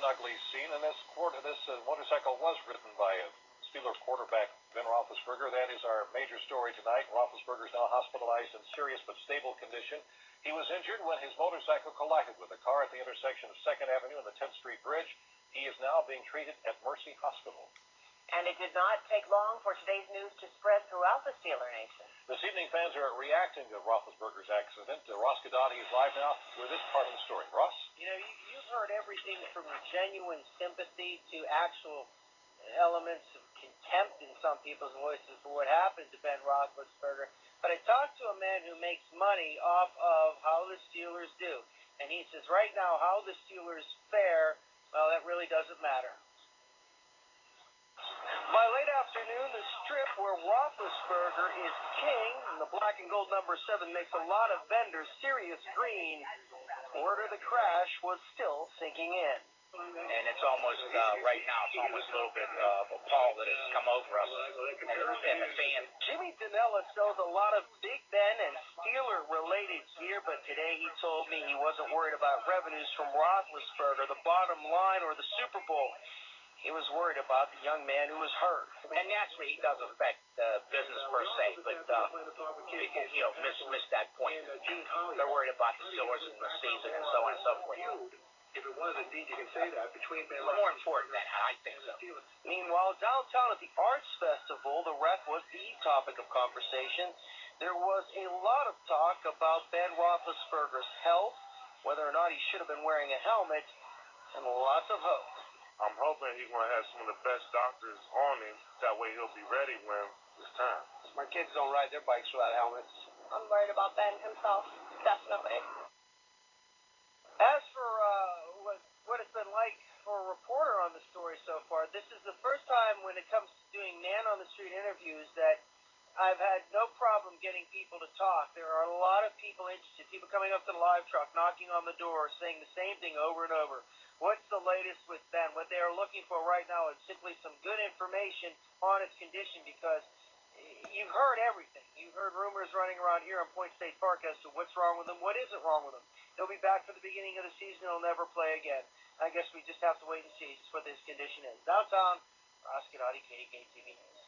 an ugly scene, and this motorcycle was ridden by a Steelers quarterback, Ben Roethlisberger. That is our major story tonight. Roethlisberger is now hospitalized in serious but stable condition. He was injured when his motorcycle collided with a car at the intersection of 2nd Avenue and the 10th Street Bridge. He is now being treated at Mercy Hospital. And it did not take long for today's news to spread throughout the Steeler Nation. This evening, fans are reacting to Roethlisberger's accident. Ross Gadati is live now with this part of the story. Ross? You know, you've heard everything from genuine sympathy to actual elements of contempt in some people's voices for what happened to Ben Roethlisberger. But I talked to a man who makes money off of how the Steelers do. And he says right now how the Steelers fare, well, that really doesn't matter. By late afternoon, the strip where Roethlisberger is king, and the black and gold number 7 makes a lot of vendors serious green. Word of the crash was still sinking in. And it's almost, right now, it's almost a little bit of a pall that has come over us and the fan. Jimmy Dinella sells a lot of Big Ben and Steeler-related gear, but today he told me he wasn't worried about revenues from Roethlisberger, the bottom line, or the Super Bowl. He was worried about the young man who was hurt. And naturally, he does affect business per se, but people, miss that point. They're worried about the Steelers in the season and so on and so forth. If it was indeed, you can say that, between Ben More important than that, I think so. Meanwhile, downtown at the Arts Festival, the ref was the topic of conversation. There was a lot of talk about Ben Roethlisberger's health, whether or not he should have been wearing a helmet, and lots of hope. I'm hoping he's going to have some of the best doctors on him. That way he'll be ready when it's time. My kids don't ride their bikes without helmets. I'm worried about Ben himself, definitely. As for what it's been like for a reporter on the story so far, this is the first time when it comes to doing man-on-the-street interviews that I've had no problem getting people to talk. There are a lot of people interested, people coming up to the live truck, knocking on the door, saying the same thing over and over. What's the latest with Ben? What they are looking for right now is simply some good information on his condition, because you've heard everything. You've heard rumors running around here on Point State Park as to what's wrong with him, what isn't wrong with him. He'll be back for the beginning of the season. He'll never play again. I guess we just have to wait and see what his condition is. Downtown, Ross Gadati, KDKTV News.